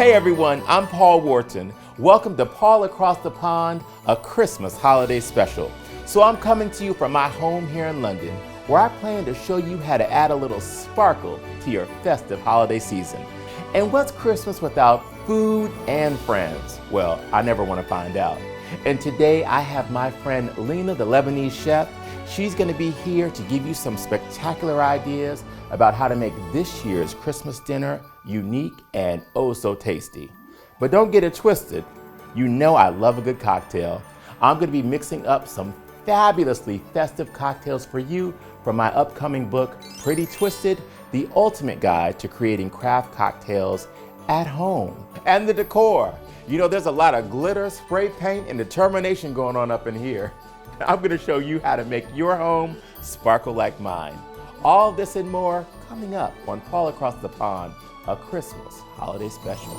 Hey everyone, I'm Paul Wharton. Welcome to Paul Across the Pond, a Christmas holiday special. So I'm coming to you from my home here in London, where I plan to show you how to add a little sparkle to your festive holiday season. And what's Christmas without food and friends? Well, I never want to find out. And today I have my friend Lena, the Lebanese chef. She's going to be here to give you some spectacular ideas about how to make this year's Christmas dinner unique and oh so tasty. But don't get it twisted. You know I love a good cocktail. I'm going to be mixing up some fabulously festive cocktails for you from my upcoming book, Pretty Twisted, the ultimate guide to creating craft cocktails at home. And the decor. You know, there's a lot of glitter, spray paint, and determination going on up in here. I'm going to show you how to make your home sparkle like mine. All this and more coming up on Paul Across the Pond, a Christmas holiday special.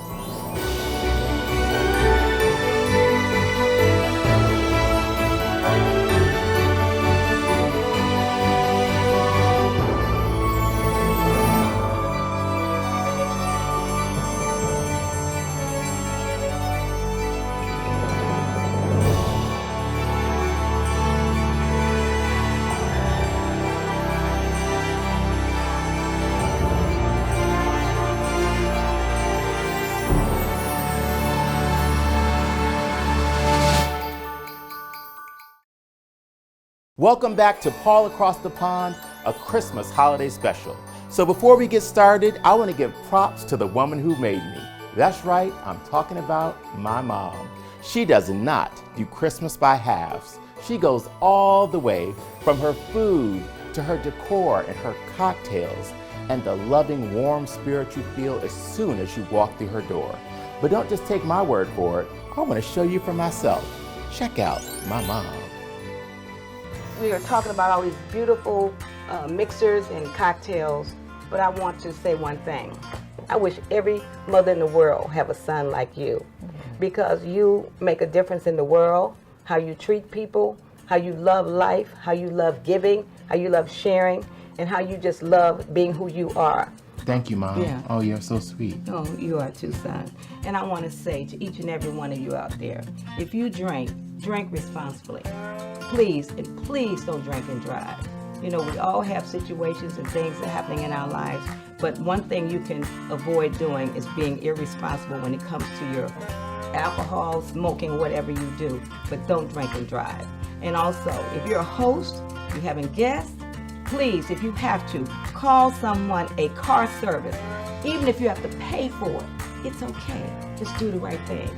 Welcome back to Paul Across the Pond, a Christmas holiday special. So before we get started, I want to give props to the woman who made me. That's right, I'm talking about my mom. She does not do Christmas by halves. She goes all the way from her food to her decor and her cocktails and the loving, warm spirit you feel as soon as you walk through her door. But don't just take my word for it. I want to show you for myself. Check out my mom. We are talking about all these beautiful mixers and cocktails, but I want to say one thing. I wish every mother in the world have a son like you, because you make a difference in the world, how you treat people, how you love life, how you love giving, how you love sharing, and how you just love being who you are. Thank you, Mom. Yeah. Oh, you're so sweet. Oh, you are too, son. And I want to say to each and every one of you out there, if you drink responsibly. Please, and please don't drink and drive. You know, we all have situations and things that are happening in our lives, but one thing you can avoid doing is being irresponsible when it comes to your alcohol, smoking, whatever you do, but don't drink and drive. And also, if you're a host, you're having guests, please, if you have to, call someone, a car service. Even if you have to pay for it, it's okay. Just do the right thing,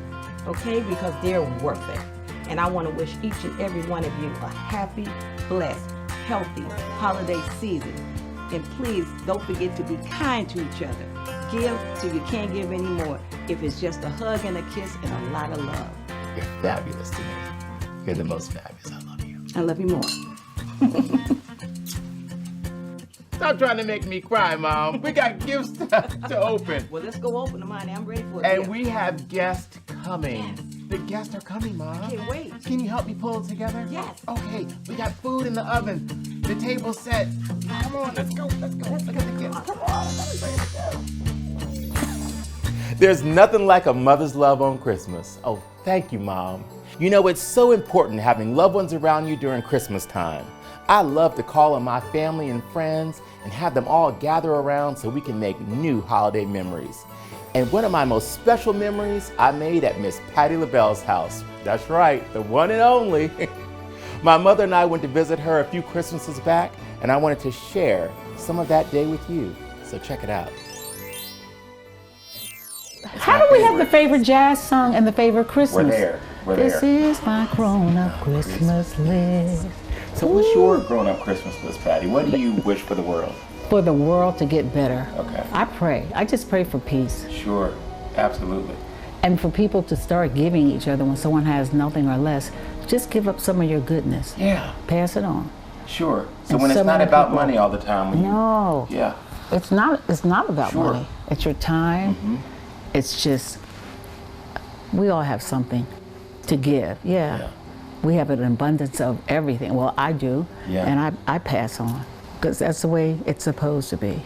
okay? Because they're worth it. And I want to wish each and every one of you a happy, blessed, healthy holiday season. And please don't forget to be kind to each other. Give till you can't give anymore. If it's just a hug and a kiss and a lot of love. You're fabulous to me. You're the most fabulous. I love you. I love you more. Stop trying to make me cry, Mom. We got gifts to open. Well, let's go open them, honey. I'm ready for it. And we have guests coming. Yes. The guests are coming, Mom. I can't wait. Can you help me pull it together? Yes. Okay, we got food in the oven. The table's set. Come on, let's go. Let's go. Let's get the gifts. Come on, let's go. There's nothing like a mother's love on Christmas. Oh, thank you, Mom. You know, it's so important having loved ones around you during Christmas time. I love to call on my family and friends and have them all gather around so we can make new holiday memories. And one of my most special memories I made at Miss Patti LaBelle's house. That's right, the one and only. My mother and I went to visit her a few Christmases back, and I wanted to share some of that day with you. So check it out. How do we have the favorite jazz song and the favorite Christmas? We're there. This is my grown-up Christmas list. So what's your grown-up Christmas list, Patti? What do you wish for the world? For the world to get better. Okay. I pray. I just pray for peace. Sure, absolutely. And for people to start giving each other when someone has nothing or less. Just give up some of your goodness. Yeah. Pass it on. Sure. So And when it's so not many about people- money all the time. No. Yeah. It's not about Sure. money. It's your time. Mm-hmm. It's just, we all have something to give. Yeah. We have an abundance of everything. Well, I do. Yeah. And I pass on. Because that's the way it's supposed to be.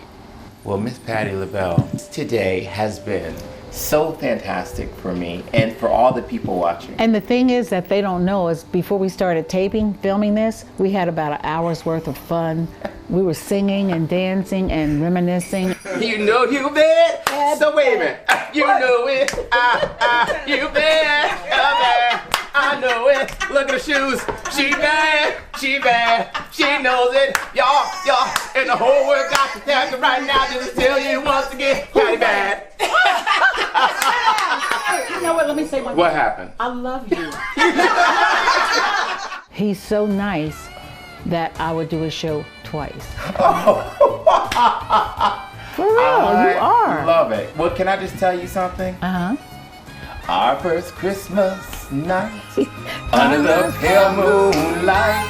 Well, Miss Patti LaBelle today has been so fantastic for me and for all the people watching. And the thing is that they don't know is before we started filming this, we had about an hour's worth of fun. We were singing and dancing and reminiscing. You know you bad, so wait a minute. You know it, you bad, I know it. Look at the shoes, she bad, she knows it. Y'all, and the whole world got to tell you right now, just to tell you once again, Patty bad. You know what, let me say one thing. What happened? I love you. He's so nice that I would do a show twice. For real, you are. I love it. Well, can I just tell you something? Our first Christmas night under the pale moonlight.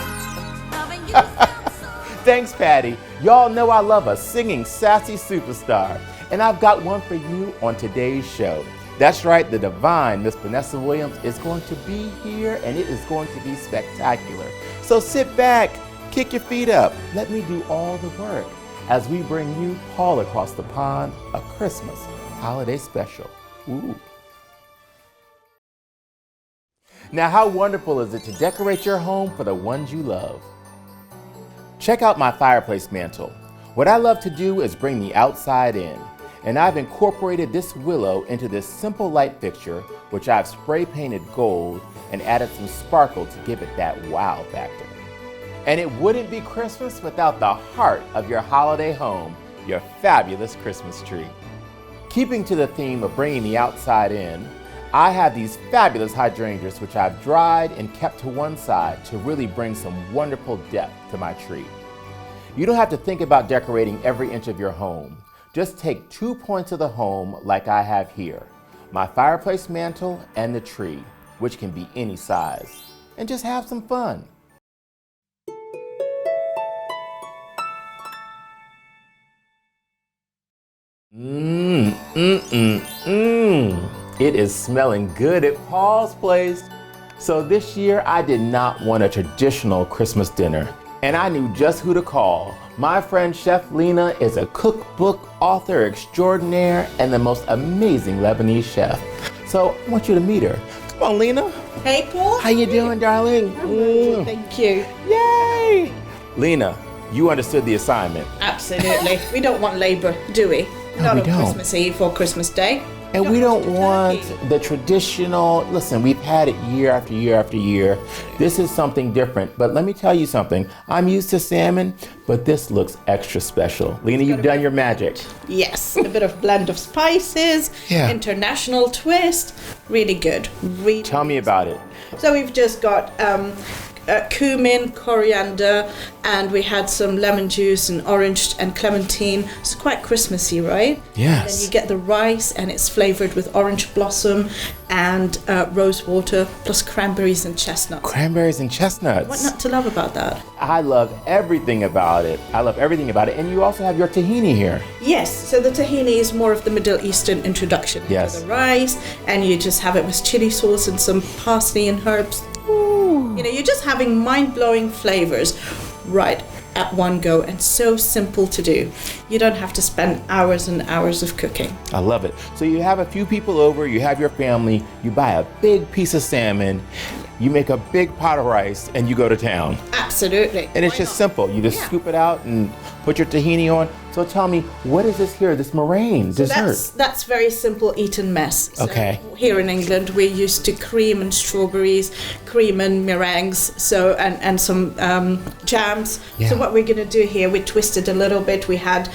Thanks, Patty. Y'all know I love a singing sassy superstar. And I've got one for you on today's show. That's right, the divine Miss Vanessa Williams is going to be here, and it is going to be spectacular. So sit back, kick your feet up, let me do all the work as we bring you Paul Across the Pond, a Christmas holiday special. Ooh. Now, how wonderful is it to decorate your home for the ones you love? Check out my fireplace mantle. What I love to do is bring the outside in, and I've incorporated this willow into this simple light fixture, which I've spray painted gold and added some sparkle to give it that wow factor. And it wouldn't be Christmas without the heart of your holiday home, your fabulous Christmas tree. Keeping to the theme of bringing the outside in, I have these fabulous hydrangeas which I've dried and kept to one side to really bring some wonderful depth to my tree. You don't have to think about decorating every inch of your home. Just take 2 points of the home like I have here, my fireplace mantle and the tree, which can be any size, and just have some fun. It is smelling good at Paul's place. So this year I did not want a traditional Christmas dinner, and I knew just who to call. My friend Chef Lena is a cookbook author extraordinaire and the most amazing Lebanese chef. So I want you to meet her. Come on, Lena. Hey, Paul. How you doing, darling? Thank you. Yay! Lena, you understood the assignment. Absolutely. We don't want labor, do we? Not we on don't. Christmas Eve or Christmas Day. And we don't turkey. want the traditional, listen, we've had it year after year after year. This is something different, but let me tell you something. I'm used to salmon, but this looks extra special. Lena, you've done your magic. Yes, a bit of blend of spices, Yeah. international twist, really good. Really. Tell me about it. So we've just got cumin, coriander, and we had some lemon juice and orange and clementine. It's quite Christmassy, right? Yes. And then you get the rice, and it's flavored with orange blossom and rose water, plus cranberries and chestnuts. Cranberries and chestnuts. What not to love about that? I love everything about it. I love everything about it. And you also have your tahini here. Yes, so the tahini is more of the Middle Eastern introduction Yes. to the rice, and you just have it with chili sauce and some parsley and herbs. You know, you're just having mind-blowing flavors right at one go, and so simple to do. You don't have to spend hours and hours of cooking. I love it. So you have a few people over, you have your family, you buy a big piece of salmon, you make a big pot of rice, and you go to town. Absolutely. And it's just simple. You just scoop it out and put your tahini on. So tell me, what is this here, this meringue dessert? That's very simple eat and mess. So Okay. Here in England, we're used to cream and strawberries, cream and meringues, so and some jams. Yeah. So what we're going to do here, we twisted a little bit. We had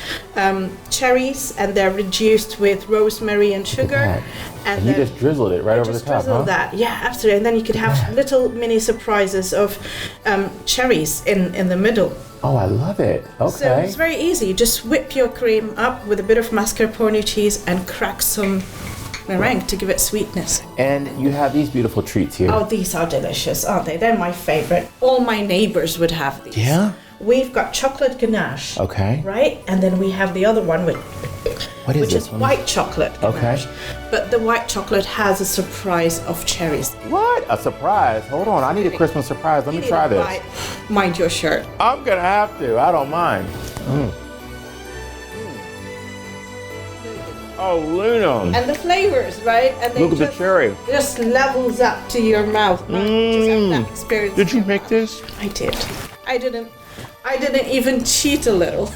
cherries, and they're reduced with rosemary and sugar. that. And you then just drizzled it right over the just top, drizzle huh? that, yeah, absolutely. And then you could have little mini surprises of cherries in the middle. Oh, I love it. So Okay. it's very easy. You just whip your cream up with a bit of mascarpone cheese and crack some meringue to give it sweetness. And you have these beautiful treats here. Oh, these are delicious, aren't they? They're my favorite. All my neighbors would have these. Yeah? We've got chocolate ganache. Okay. Right? And then we have the other one which this is one? white chocolate ganache. Okay. But the white chocolate has a surprise of cherries. What? A surprise. Hold on. I need a Christmas surprise. Let me try this. Mind your shirt. I'm going to have to. I don't mind. Oh, Luna. And the flavors, right? And they Look at the cherry. just levels up to your mouth. Just have that experience. Did you make this? I did. I didn't even cheat a little.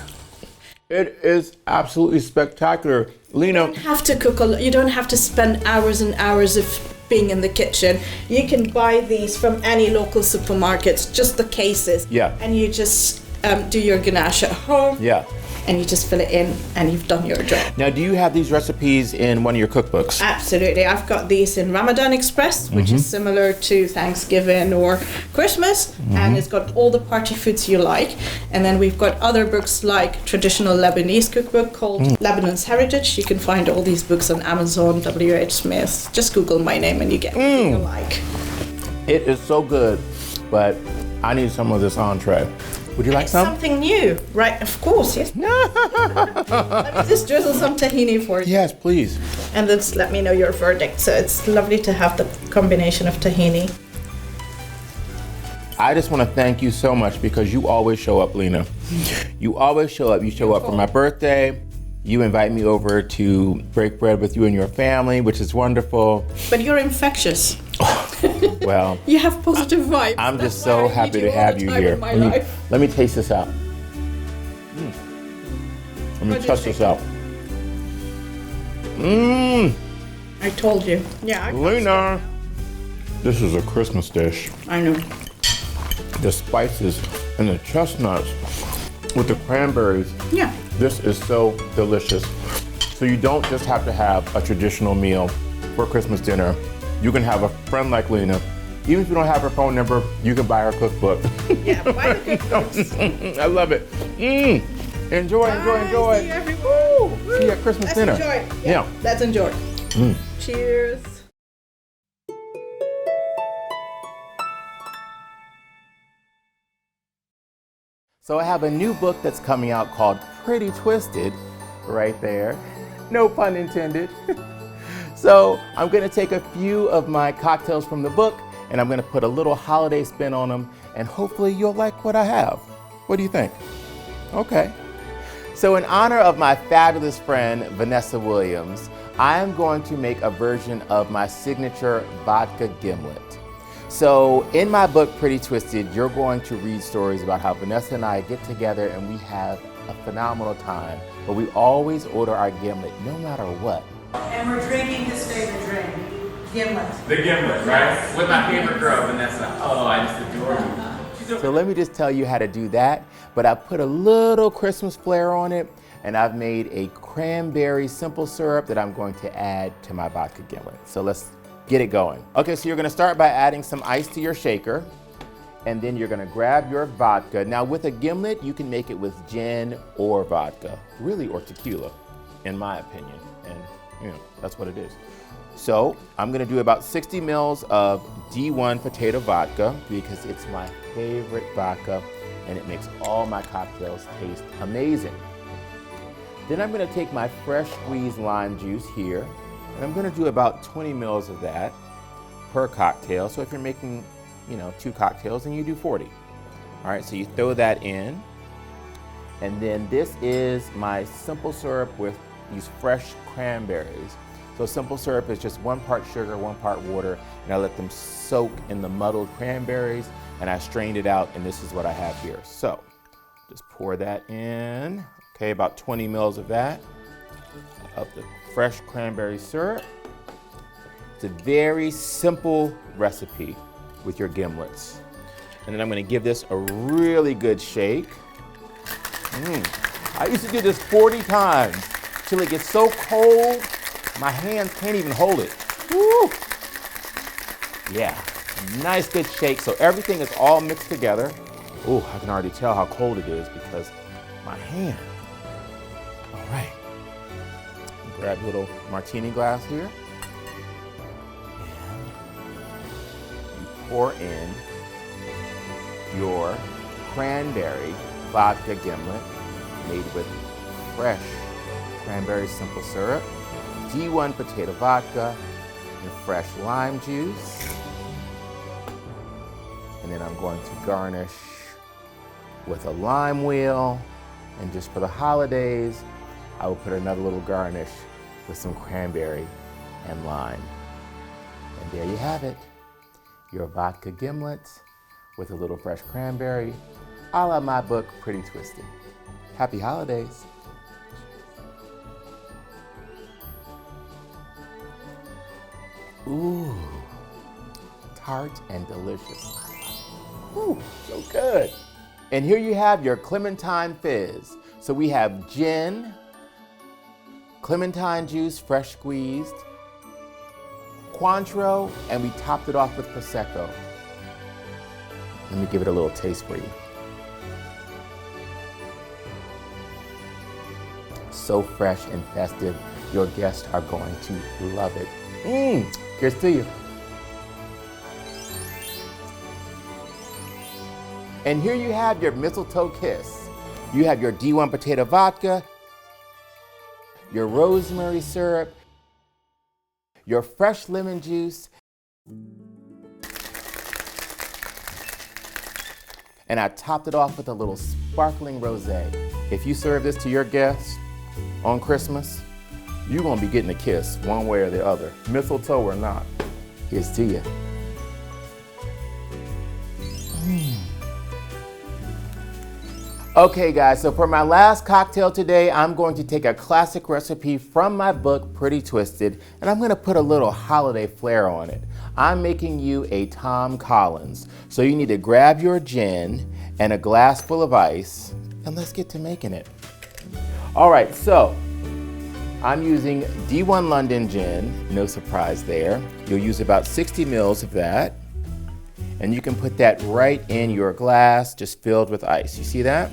It is absolutely spectacular. Lena. You don't have to cook you don't have to spend hours and hours of being in the kitchen. You can buy these from any local supermarkets, just the cases. Yeah. And you just do your ganache at home. Yeah. And you just fill it in and you've done your job. Now, do you have these recipes in one of your cookbooks? Absolutely. I've got these in Ramadan Express, which is similar to Thanksgiving or Christmas, and it's got all the party foods you like. And then we've got other books like Traditional Lebanese Cookbook called Lebanon's Heritage. You can find all these books on Amazon, W.H. Smith. Just Google my name and you get what you like. It is so good, but I need some of this entree. Would you like some? Something new, right? Of course, yes. Let me just drizzle some tahini for you. Yes, please. And then just let me know your verdict. So it's lovely to have the combination of tahini. I just want to thank you so much because you always show up, Lena. You always show up. You show up for my birthday. You invite me over to break bread with you and your family, which is wonderful. But you're infectious. Well, You have positive vibes. I'm That's just so why I happy need to all have the you time here. in my life. Let me taste this out. Let me What do you test think? this out. I told you. Yeah, Lena, this is a Christmas dish. I know. The spices and the chestnuts with the cranberries. Yeah. This is so delicious. So you don't just have to have a traditional meal for Christmas dinner. You can have a friend like Lena. Even if you don't have her phone number, you can buy her cookbook. Yeah, buy the cookbooks. I love it. Enjoy. See you, everyone. See you at Christmas Let's dinner. enjoy. Yeah. Let's enjoy. Cheers. So I have a new book that's coming out called Pretty Twisted, right there. No pun intended. So I'm gonna take a few of my cocktails from the book and I'm gonna put a little holiday spin on them and hopefully you'll like what I have. What do you think? Okay. So in honor of my fabulous friend, Vanessa Williams, I am going to make a version of my signature Vodka Gimlet. So in my book, Pretty Twisted, you're going to read stories about how Vanessa and I get together and we have a phenomenal time, but we always order our gimlet no matter what. And we're drinking his favorite drink, Gimlet. The gimlet, right? With my favorite girl, Vanessa. Oh, I just adore you. So let me just tell you how to do that, but I put a little Christmas flair on it, and I've made a cranberry simple syrup that I'm going to add to my vodka gimlet. So let's get it going. Okay, so you're gonna start by adding some ice to your shaker, and then you're gonna grab your vodka. Now with a gimlet, you can make it with gin or vodka, really, or tequila, in my opinion, and you know, that's what it is. So I'm gonna do about 60 mils of D1 potato vodka because it's my favorite vodka and it makes all my cocktails taste amazing. Then I'm gonna take my fresh squeezed lime juice here and I'm gonna do about 20 mils of that per cocktail. So if you're making, you know, 2 cocktails, then you do 40. All right, so you throw that in. And then this is my simple syrup with these fresh cranberries. So simple syrup is just 1 part sugar, 1 part water, and I let them soak in the muddled cranberries, and I strained it out, and this is what I have here. So just pour that in. Okay, about 20 mils of that, of the fresh cranberry syrup. It's a very simple recipe with your gimlets. And then I'm gonna give this a really good shake. I used to do this 40 times till it gets so cold, my hands can't even hold it. Woo! Yeah, nice good shake. So everything is all mixed together. Ooh, I can already tell how cold it is because my hand. All right, grab a little martini glass here. And you pour in your cranberry vodka gimlet made with fresh cranberry simple syrup, D1 potato vodka, and fresh lime juice. And then I'm going to garnish with a lime wheel. And just for the holidays, I will put another little garnish with some cranberry and lime. And there you have it, your vodka gimlet with a little fresh cranberry, a la my book, Pretty Twisted. Happy holidays. Ooh, tart and delicious. Ooh, so good. And here you have your Clementine Fizz. So we have gin, clementine juice, fresh squeezed, Cointreau, and we topped it off with Prosecco. Let me give it a little taste for you. So fresh and festive. Your guests are going to love it. Here's to you. And here you have your mistletoe kiss. You have your D1 potato vodka, your rosemary syrup, your fresh lemon juice, and I topped it off with a little sparkling rosé. If you serve this to your guests on Christmas, you're gonna be getting a kiss one way or the other, mistletoe or not. Here's to you. Okay guys, so for my last cocktail today, I'm going to take a classic recipe from my book, Pretty Twisted, and I'm gonna put a little holiday flair on it. I'm making you a Tom Collins. So you need to grab your gin and a glass full of ice, and let's get to making it. All right, so I'm using D1 London gin, no surprise there. You'll use about 60 mils of that, and you can put that right in your glass, just filled with ice. You see that?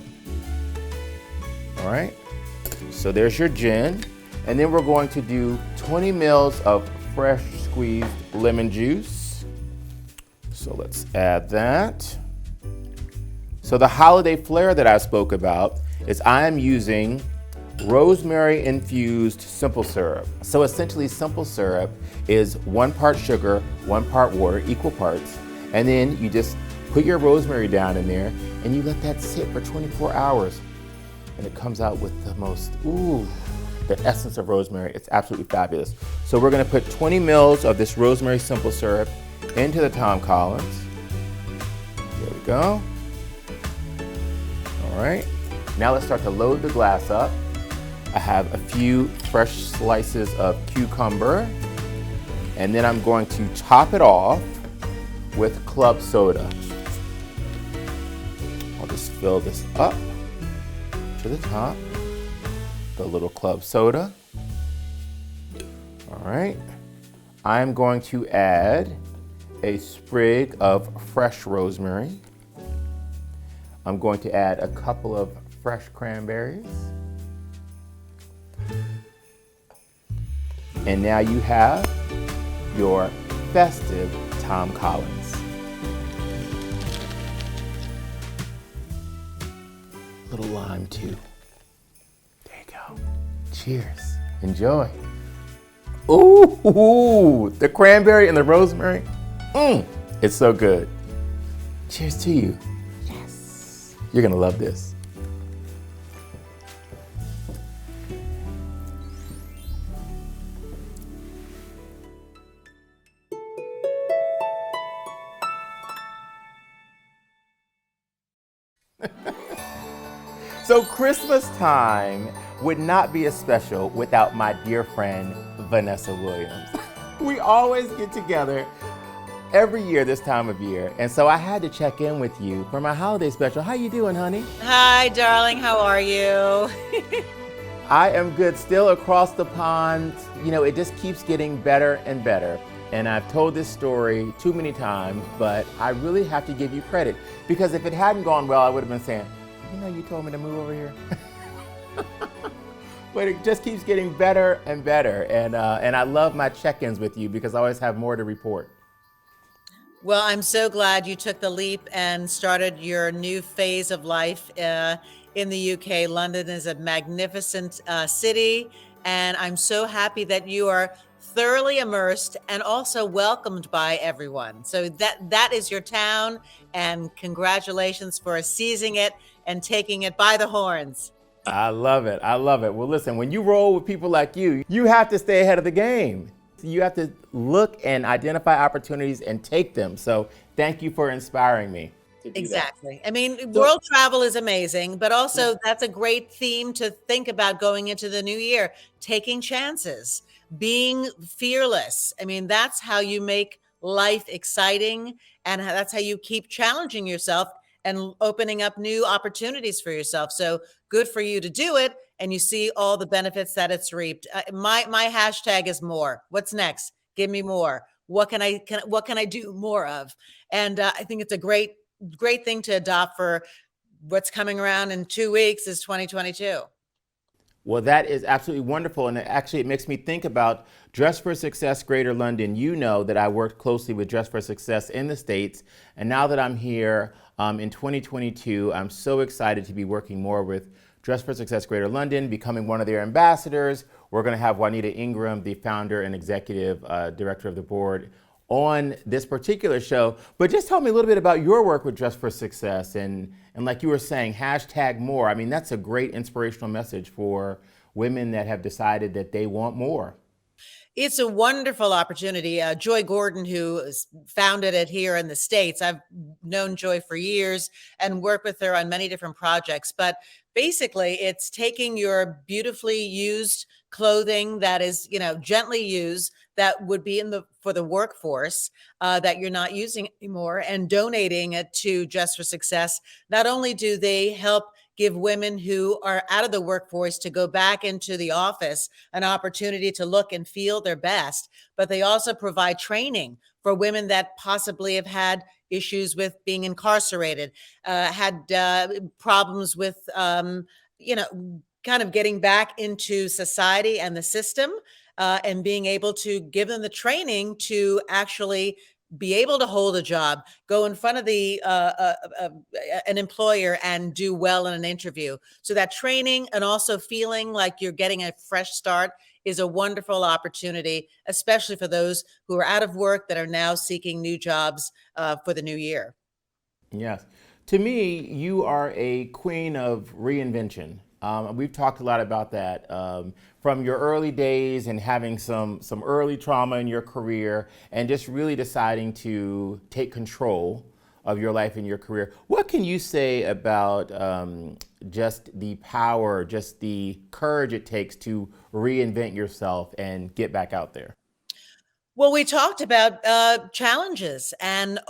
All right, so there's your gin. And then we're going to do 20 mils of fresh squeezed lemon juice. So let's add that. So the holiday flair that I spoke about is I am using rosemary infused simple syrup. So essentially simple syrup is 1 part sugar, 1 part water, equal parts. And then you just put your rosemary down in there and you let that sit for 24 hours. And it comes out with the most, the essence of rosemary. It's absolutely fabulous. So we're gonna put 20 mils of this rosemary simple syrup into the Tom Collins. There we go. All right, now let's start to load the glass up. I have a few fresh slices of cucumber, and then I'm going to top it off with club soda. I'll just fill this up to the top, the little club soda. All right, I'm going to add a sprig of fresh rosemary. I'm going to add a couple of fresh cranberries. And now you have your festive Tom Collins. A little lime too. There you go. Cheers. Enjoy. Ooh, the cranberry and the rosemary. It's so good. Cheers to you. Yes. You're gonna love this. So Christmas time would not be as special without my dear friend, Vanessa Williams. We always get together every year this time of year, and so I had to check in with you for my holiday special. How you doing, honey? Hi, darling, how are you? I am good, still across the pond. You know, it just keeps getting better and better. And I've told this story too many times, but I really have to give you credit, because if it hadn't gone well, I would have been saying, you know, you told me to move over here. But it just keeps getting better and better. And I love my check-ins with you because I always have more to report. Well, I'm so glad you took the leap and started your new phase of life in the UK. London is a magnificent city, and I'm so happy that you are thoroughly immersed and also welcomed by everyone. So that is your town, and congratulations for seizing it and taking it by the horns. I love it. I love it. Well, listen, when you roll with people like you have to stay ahead of the game. You have to look and identify opportunities and take them. So thank you for inspiring me to do Exactly. I mean, So- world travel is amazing, but also that's a great theme to think about going into the new year, taking chances, being fearless. I mean, that's how you make life exciting, and that's how you keep challenging yourself and opening up new opportunities for yourself. So good for you to do it, and you see all the benefits that it's reaped. My hashtag is more. What's next? Give me more. What can I do more of? And I think it's a great thing to adopt for what's coming around in 2 weeks is 2022. Well, that is absolutely wonderful. And it makes me think about Dress for Success Greater London. You know that I worked closely with Dress for Success in the States. And now that I'm here in 2022, I'm so excited to be working more with Dress for Success Greater London, becoming one of their ambassadors. We're going to have Juanita Ingram, the founder and executive director of the board, on this particular show. But just tell me a little bit about your work with Dress for Success and like you were saying, hashtag more. I mean, that's a great inspirational message for women that have decided that they want more. It's a wonderful opportunity. Joy Gordon, who founded it here in the States, I've known Joy for years and worked with her on many different projects. But basically, it's taking your beautifully used clothing that is, gently used, that would be for the workforce that you're not using anymore, and donating it to Just for Success. Not only do they help give women who are out of the workforce to go back into the office an opportunity to look and feel their best, but they also provide training for women that possibly have had issues with being incarcerated, had problems with, kind of getting back into society and the system, and being able to give them the training to actually be able to hold a job, go in front of an employer and do well in an interview. So that training and also feeling like you're getting a fresh start is a wonderful opportunity, especially for those who are out of work that are now seeking new jobs for the new year. Yes. To me, you are a queen of reinvention. We've talked a lot about that, from your early days and having some early trauma in your career and just really deciding to take control of your life and your career. What can you say about just the power, just the courage it takes to reinvent yourself and get back out there? Well, we talked about challenges and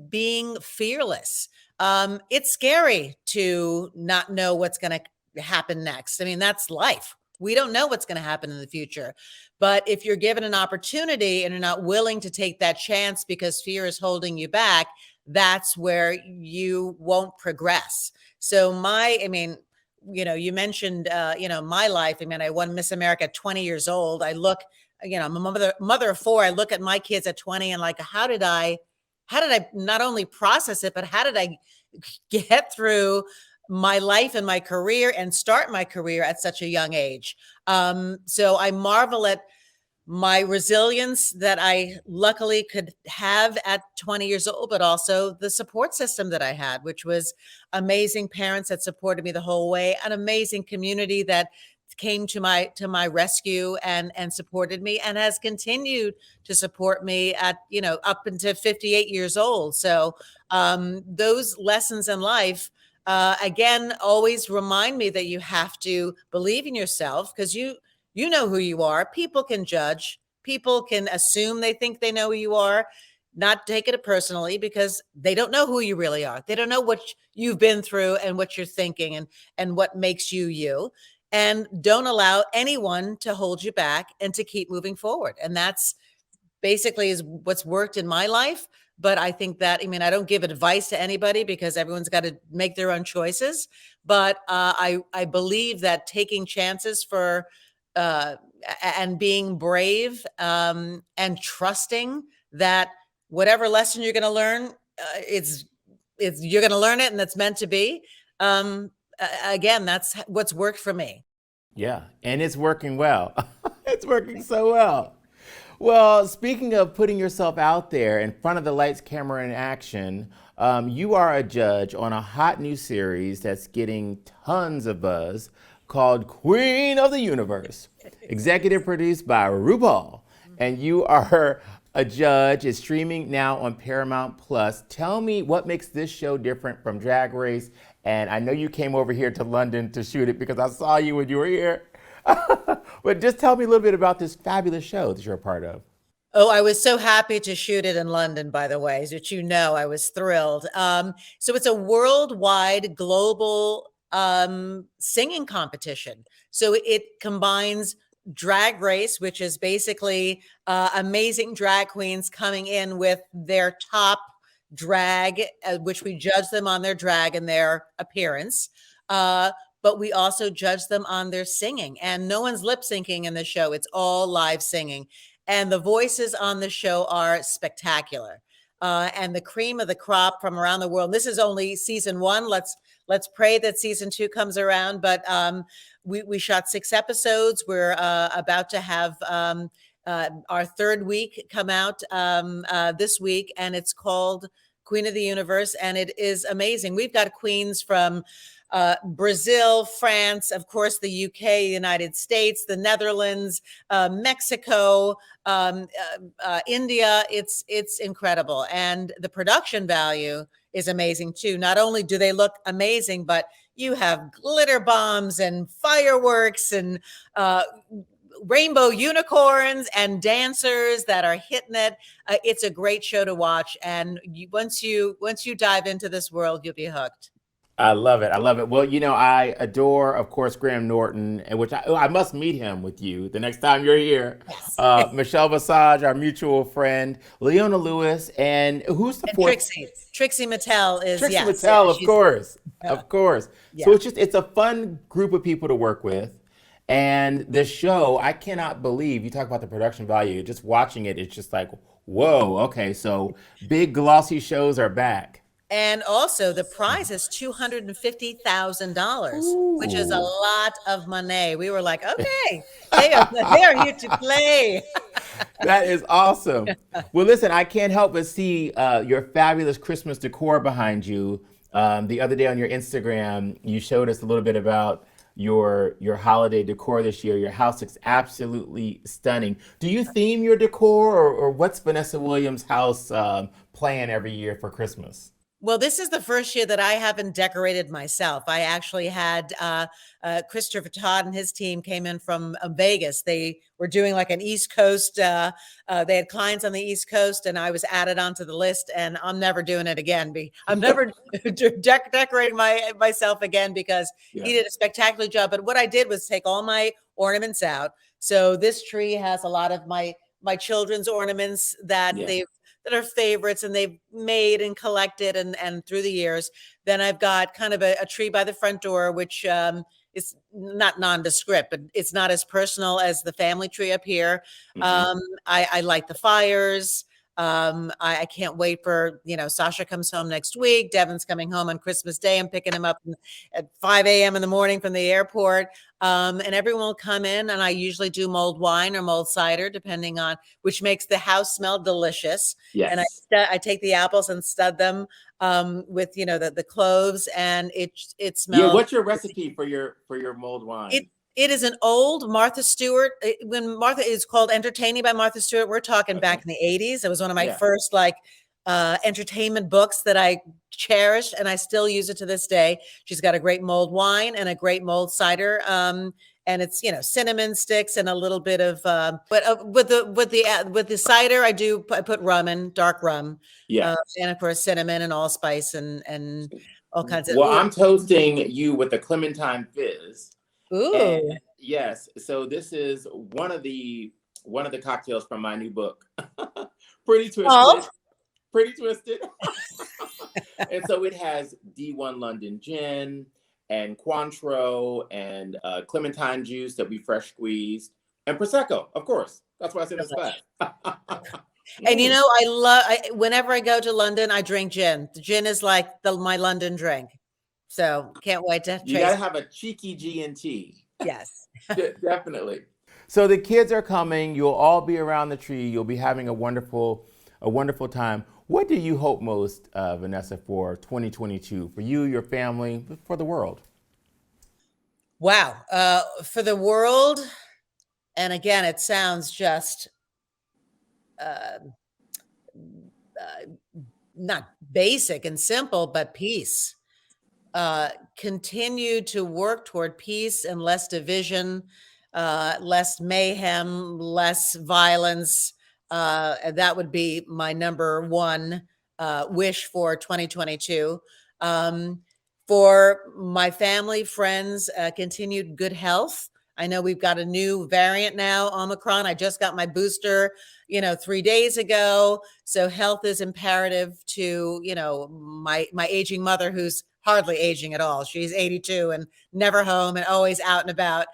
being fearless. It's scary to not know what's going to happen next. I mean, that's life. We don't know what's going to happen in the future. But if you're given an opportunity and you're not willing to take that chance because fear is holding you back, that's where you won't progress. So you mentioned, my life. I mean, I won Miss America at 20 years old. I look, I'm a mother of four. I look at my kids at 20 and like, how did I not only process it, but how did I get through my life and my career and start my career at such a young age? So I marvel at my resilience that I luckily could have at 20 years old, but also the support system that I had, which was amazing parents that supported me the whole way, an amazing community that came to my rescue and supported me and has continued to support me at, up until 58 years old. So those lessons in life, again, always remind me that you have to believe in yourself, because you know who you are. People can judge. People can assume they think they know who you are, not take it personally, because they don't know who you really are. They don't know what you've been through and what you're thinking and what makes you you. And don't allow anyone to hold you back and to keep moving forward. And that's basically is what's worked in my life. But I think that, I don't give advice to anybody because everyone's got to make their own choices. But I believe that taking chances and being brave and trusting that whatever lesson you're going to learn, you're going to learn it and it's meant to be. Again, that's what's worked for me. Yeah, and it's working well. It's working so well. Well, speaking of putting yourself out there in front of the lights, camera, and action, You are a judge on a hot new series that's getting tons of buzz called Queen of the Universe, executive produced by RuPaul. And you are a judge. It's streaming now on Paramount Plus. Tell me what makes this show different from Drag Race. And I know you came over here to London to shoot it because I saw you when you were here. But just tell me a little bit about this fabulous show that you're a part of. Oh, I was so happy to shoot it in London, by the way, which I was thrilled. So it's a worldwide global singing competition. So it combines Drag Race, which is basically amazing drag queens coming in with their top drag, which we judge them on their drag and their appearance. But we also judge them on their singing. And no one's lip syncing in the show. It's all live singing. And the voices on the show are spectacular. And the cream of the crop from around the world. This is only season 1. Let's pray that season 2 comes around. But we shot 6 episodes. We're about to have our 3rd week come out this week. And it's called Queen of the Universe. And it is amazing. We've got queens from Brazil, France, of course, the UK, United States, the Netherlands, Mexico, India. It's incredible. And the production value is amazing too. Not only do they look amazing, but you have glitter bombs and fireworks and rainbow unicorns and dancers that are hitting it. It's a great show to watch. And once you dive into this world, you'll be hooked. I love it. I love it. Well, I adore, of course, Graham Norton, and which I must meet him with you the next time you're here. Yes. Michelle Visage, our mutual friend, Leona Lewis, and who's the fourth? Trixie Mattel is Trixie Mattel, of course. Yeah. So it's a fun group of people to work with. And the show, I cannot believe, you talk about the production value, just watching it, it's just like, whoa, okay, so big glossy shows are back. And also the prize is $250,000, which is a lot of money. We were like, okay, they are here to play. That is awesome. Well, listen, I can't help but see your fabulous Christmas decor behind you. The other day on your Instagram, you showed us a little bit about your holiday decor this year. Your house looks absolutely stunning. Do you theme your decor, or what's Vanessa Williams' house plan every year for Christmas? Well, this is the first year that I haven't decorated myself. I actually had Christopher Todd and his team came in from Vegas. They were doing like an East Coast. They had clients on the East Coast, and I was added onto the list. And I'm never doing it again. I'm never decorating myself again because he did a spectacular job. But what I did was take all my ornaments out. So this tree has a lot of my children's ornaments that that are favorites and they've made and collected and through the years. Then I've got kind of a tree by the front door, which is not nondescript, but it's not as personal as the family tree up here. Mm-hmm. I light the fires. I can't wait for, Sasha comes home next week. Devin's coming home on Christmas Day. I'm picking him up at 5 a.m. in the morning from the airport. And everyone will come in, and I usually do mulled wine or mulled cider, depending on which makes the house smell delicious. Yes. And I take the apples and stud them with, the cloves, and it smells. Yeah. What's your recipe for your mulled wine? It is an old Martha Stewart. When Martha is called Entertaining by Martha Stewart, we're talking back in the 80s. It was one of my first entertainment books that I cherished, and I still use it to this day. She's got a great mulled wine and a great mulled cider. And it's, cinnamon sticks and a little bit of, but with the cider, I put rum in, dark rum. Yeah. And of course, cinnamon and allspice and all kinds of. Well, I'm toasting you with the Clementine Fizz. Ooh. And yes. So this is one of the cocktails from my new book. Pretty twisted. Oh. Pretty twisted. And so it has D1 London gin and Cointreau and clementine juice that we fresh squeezed, and Prosecco, of course. That's why I said it's flat. And whenever I go to London, I drink gin. The gin is like my London drink. So can't wait to. You gotta have a cheeky G&T. Yes. Definitely. So the kids are coming. You'll all be around the tree. You'll be having a wonderful a wonderful time. What do you hope most, Vanessa, for 2022, for you, your family, for the world? Wow. For the world, and again, it sounds just not basic and simple, but peace. Continue to work toward peace and less division, less mayhem, less violence. That would be my number one wish for 2022. For my family, friends, continued good health. I know we've got a new variant now, Omicron. I just got my booster, 3 days ago. So health is imperative to, my aging mother, who's hardly aging at all. She's 82 and never home and always out and about.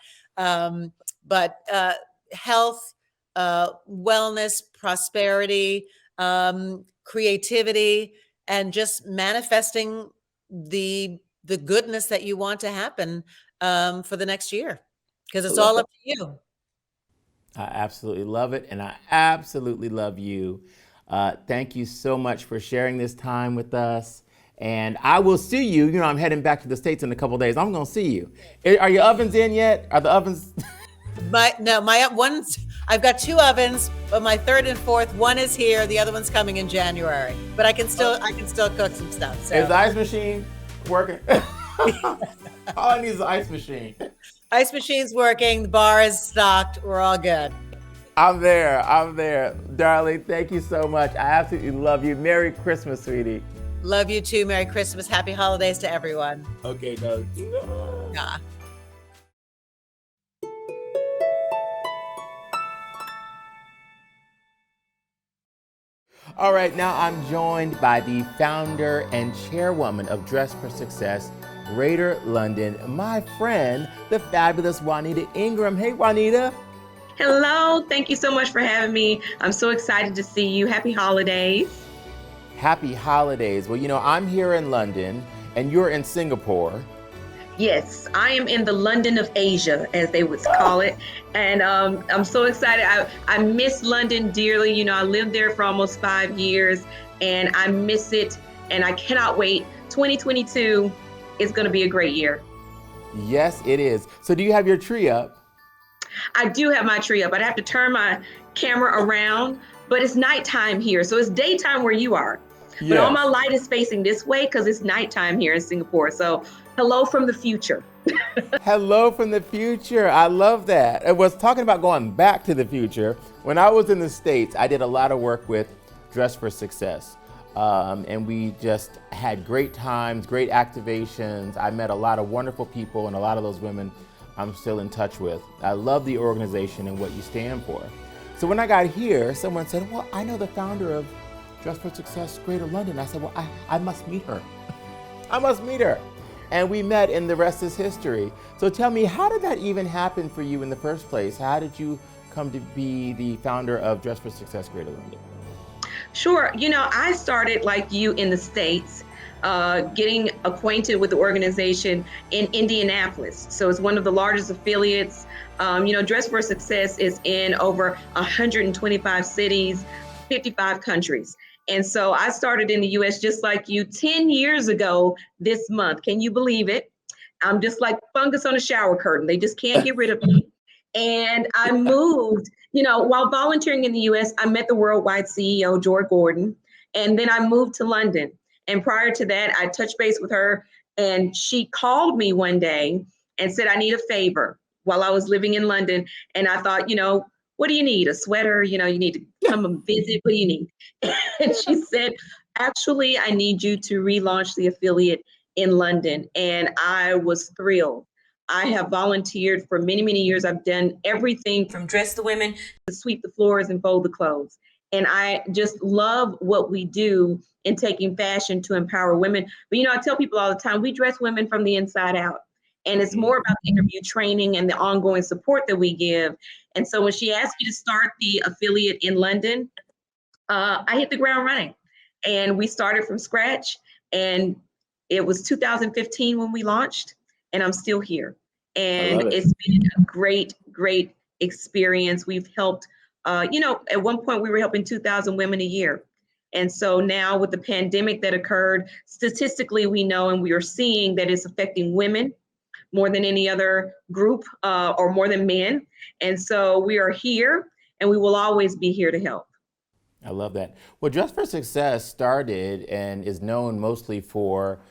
But health, wellness, prosperity, creativity, and just manifesting the goodness that you want to happen for the next year, because it's all up to you. I absolutely love it, and I absolutely love you. Thank you so much for sharing this time with us. And I will see you. I'm heading back to the States in a couple of days. I'm going to see you. Are your ovens in yet? Are the ovens? My one's, I've got 2 ovens, but my third and fourth, one is here. The other one's coming in January. But I can still cook some stuff. So. Is the ice machine working? All I need is the ice machine. Ice machine's working. The bar is stocked. We're all good. I'm there. Darling, thank you so much. I absolutely love you. Merry Christmas, sweetie. Love you too. Merry Christmas. Happy holidays to everyone. Okay, Doug. Yeah. All right, now I'm joined by the founder and chairwoman of Dress for Success, Greater London, my friend, the fabulous Juanita Ingram. Hey, Juanita. Hello. Thank you so much for having me. I'm so excited to see you. Happy holidays. Happy holidays. Well, I'm here in London and you're in Singapore. Yes, I am in the London of Asia, as they would call it. And I'm so excited. I miss London dearly. I lived there for almost 5 years and I miss it. And I cannot wait. 2022 is going to be a great year. Yes, it is. So do you have your tree up? I do have my tree up. I'd have to turn my camera around, but it's nighttime here. So it's daytime where you are. Yes. But all my light is facing this way because it's nighttime here in Singapore. So hello from the future. Hello from the future. I love that. I was talking about going back to the future. When I was in the States, I did a lot of work with Dress for Success. And we just had great times, great activations. I met a lot of wonderful people, and a lot of those women I'm still in touch with. I love the organization and what you stand for. So when I got here, someone said, well, I know the founder of Dress for Success Greater London. I said, well, I must meet her. I must meet her. And we met, and the rest is history. So tell me, how did that even happen for you in the first place? How did you come to be the founder of Dress for Success Greater London? Sure. I started like you in the States, getting acquainted with the organization in Indianapolis. So it's one of the largest affiliates. Dress for Success is in over 125 cities, 55 countries. And so I started in the US just like you 10 years ago this month. Can you believe it? I'm just like fungus on a shower curtain. They just can't get rid of me. And I moved, while volunteering in the US, I met the worldwide CEO, Joy Gordon. And then I moved to London. And prior to that, I touched base with her and she called me one day and said, I need a favor while I was living in London. And I thought, what do you need? A sweater? You need to come and visit. What do you need? And she said, actually, I need you to relaunch the affiliate in London. And I was thrilled. I have volunteered for many, many years. I've done everything from dress the women to sweep the floors and fold the clothes. And I just love what we do in taking fashion to empower women. But, I tell people all the time, we dress women from the inside out. And it's more about the interview training and the ongoing support that we give. And so when she asked me to start the affiliate in London, I hit the ground running. And we started from scratch. And it was 2015 when we launched. And I'm still here. And it's been a great, great experience. We've helped, at one point we were helping 2,000 women a year. And so now with the pandemic that occurred, statistically, we know and we are seeing that it's affecting women more than any other group or more than men. And so we are here and we will always be here to help. I love that. Well, Dress for Success started and is known mostly for,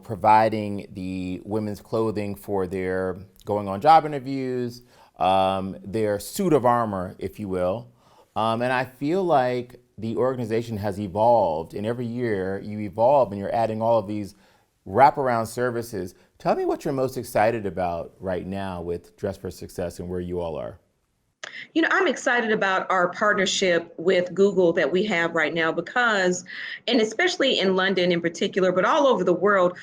providing the women's clothing for their going on job interviews, their suit of armor, if you will. And I feel like the organization has evolved, and every year you evolve and you're adding all of these wraparound services. Tell me what you're most excited about right now with Dress for Success and where you all are. I'm excited about our partnership with Google that we have right now because, and especially in London in particular, but all over the world,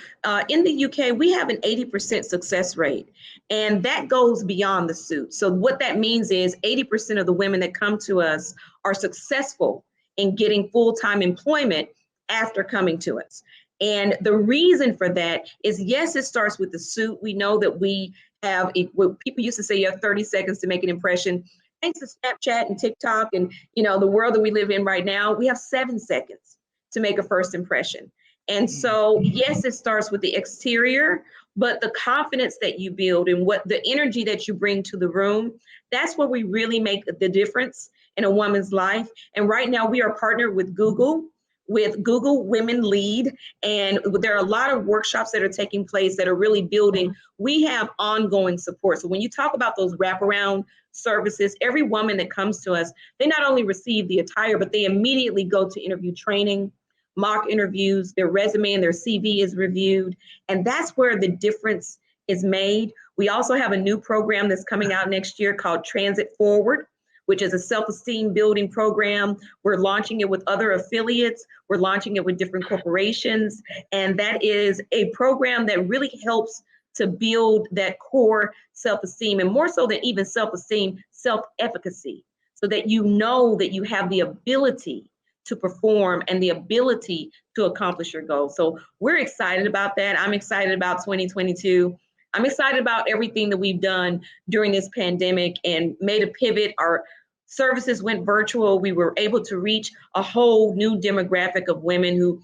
in the UK, we have an 80% success rate, and that goes beyond the suit. So what that means is 80% of the women that come to us are successful in getting full-time employment after coming to us. And the reason for that is, yes, it starts with the suit. We know that we have, what people used to say, you have 30 seconds to make an impression. Thanks to Snapchat and TikTok and, the world that we live in right now, we have 7 seconds to make a first impression. And so, yes, it starts with the exterior, but the confidence that you build and what the energy that you bring to the room, that's what we really make the difference in a woman's life. And right now we are partnered with Google Women Lead. And there are a lot of workshops that are taking place that are really building. We have ongoing support. So when you talk about those wraparound services, every woman that comes to us, they not only receive the attire, but they immediately go to interview training, mock interviews, their resume and their CV is reviewed. And that's where the difference is made. We also have a new program that's coming out next year called Transit Forward, which is a self-esteem building program. We're launching it with other affiliates. We're launching it with different corporations. And that is a program that really helps to build that core self-esteem, and more so than even self-esteem, self-efficacy, so that you know that you have the ability to perform and the ability to accomplish your goals. So we're excited about that. I'm excited about 2022. I'm excited about everything that we've done during this pandemic and made a pivot. Our services went virtual. We were able to reach a whole new demographic of women who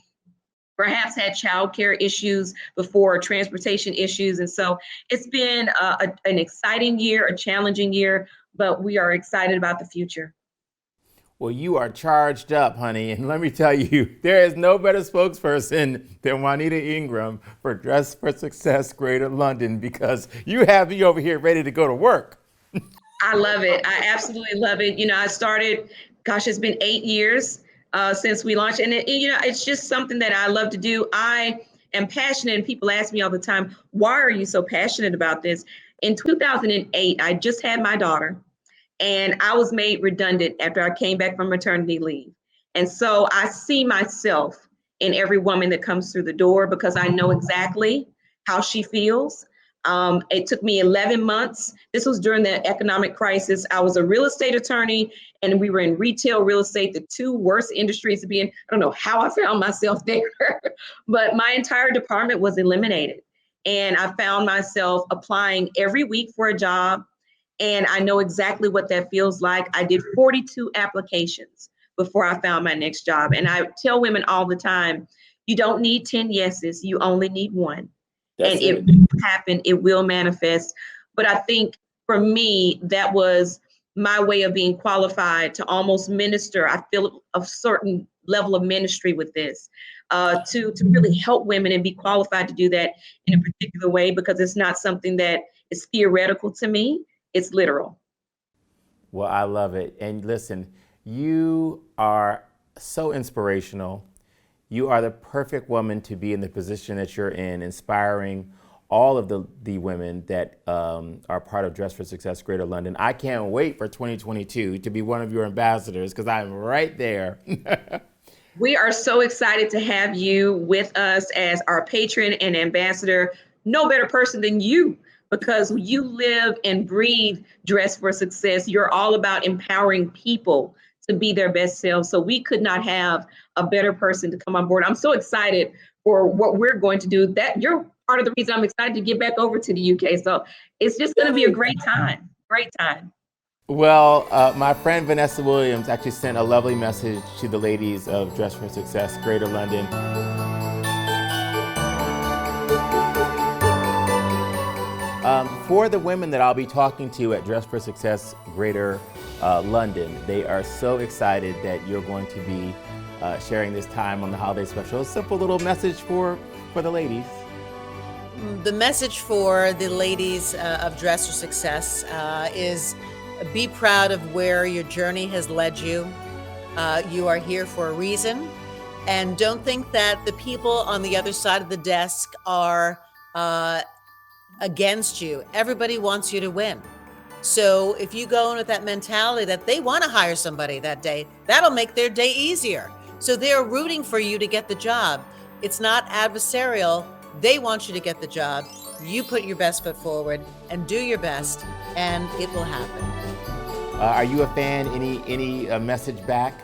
perhaps had childcare issues before, transportation issues. And so it's been an exciting year, a challenging year, but we are excited about the future. Well, you are charged up, honey. And let me tell you, there is no better spokesperson than Juanita Ingram for Dress for Success Greater London, because you have me over here ready to go to work. I love it. I absolutely love it. I started, it's been 8 years since we launched. And it's just something that I love to do. I am passionate, and people ask me all the time, why are you so passionate about this? In 2008, I just had my daughter. And I was made redundant after I came back from maternity leave. And so I see myself in every woman that comes through the door because I know exactly how she feels. It took me 11 months. This was during the economic crisis. I was a real estate attorney and we were in retail real estate, the two worst industries to be in. I don't know how I found myself there, but my entire department was eliminated. And I found myself applying every week for a job. And I know exactly what that feels like. I did 42 applications before I found my next job. And I tell women all the time, you don't need 10 yeses, you only need one. And it will happen, it will manifest. But I think for me, that was my way of being qualified to almost minister. I feel a certain level of ministry with this, to really help women and be qualified to do that in a particular way, because it's not something that is theoretical to me. It's literal. Well, I love it. And listen, you are so inspirational. You are the perfect woman to be in the position that you're in, inspiring all of the women that are part of Dress for Success Greater London. I can't wait for 2022 to be one of your ambassadors, because I'm right there. We are so excited to have you with us as our patron and ambassador. No better person than you, because you live and breathe Dress for Success. You're all about empowering people to be their best selves. So we could not have a better person to come on board. I'm so excited for what we're going to do. That you're part of the reason I'm excited to get back over to the UK. So it's just going to be a great time. Great time. Well, my friend Vanessa Williams actually sent a lovely message to the ladies of Dress for Success, Greater London. For the women that I'll be talking to at Dress for Success, Greater London, they are so excited that you're going to be sharing this time on the holiday special. A simple little message for the ladies. The message for the ladies of Dress for Success is be proud of where your journey has led you. You are here for a reason. And don't think that the people on the other side of the desk are against you. Everybody wants you to win. So if you go in with that mentality that they want to hire somebody that day, that'll make their day easier. So they're rooting for you to get the job. It's not adversarial. They want you to get the job. You put your best foot forward and do your best, and it will happen. Are you a fan? Any message back?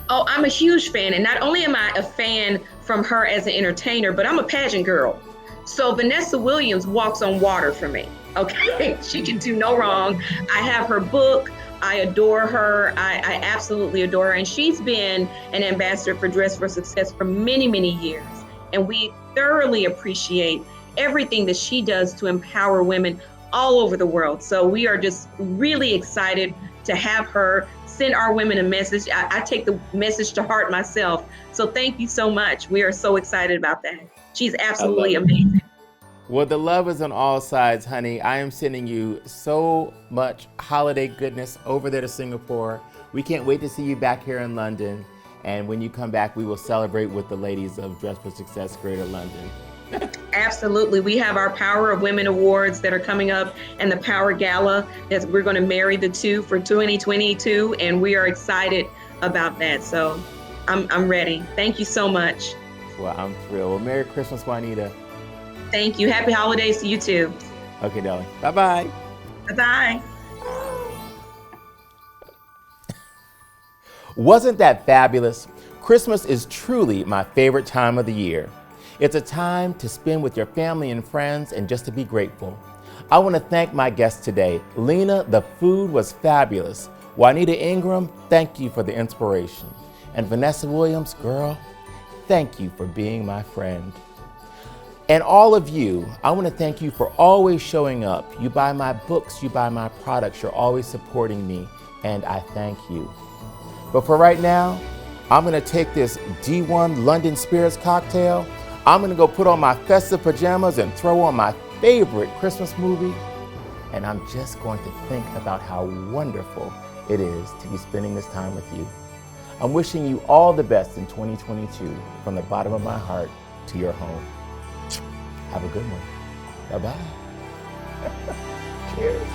Oh, I'm a huge fan. And not only am I a fan from her as an entertainer, but I'm a pageant girl. So Vanessa Williams walks on water for me. Okay, she can do no wrong. I have her book. I adore her. I absolutely adore her. And she's been an ambassador for Dress for Success for many, many years. And we thoroughly appreciate everything that she does to empower women all over the world. So we are just really excited to have her send our women a message. I take the message to heart myself. So thank you so much. We are so excited about that. She's absolutely amazing. Well, the love is on all sides, honey. I am sending you so much holiday goodness over there to Singapore. We can't wait to see you back here in London. And when you come back, we will celebrate with the ladies of Dress for Success, Greater London. Absolutely. We have our Power of Women Awards that are coming up and the Power Gala that we're going to marry the two for 2022. And we are excited about that. So I'm ready. Thank you so much. Well, I'm thrilled. Well, Merry Christmas, Juanita. Thank you. Happy holidays to you too. Okay, darling. Bye-bye. Bye-bye. Wasn't that fabulous? Christmas is truly my favorite time of the year. It's a time to spend with your family and friends and just to be grateful. I want to thank my guests today. Lena, the food was fabulous. Juanita Ingram, thank you for the inspiration. And Vanessa Williams, girl, thank you for being my friend. And all of you, I want to thank you for always showing up. You buy my books, you buy my products, you're always supporting me, and I thank you. But for right now, I'm gonna take this D1 London Spirits cocktail. I'm gonna go put on my festive pajamas and throw on my favorite Christmas movie. And I'm just going to think about how wonderful it is to be spending this time with you. I'm wishing you all the best in 2022 from the bottom of my heart to your home. Have a good one. Bye-bye. Cheers.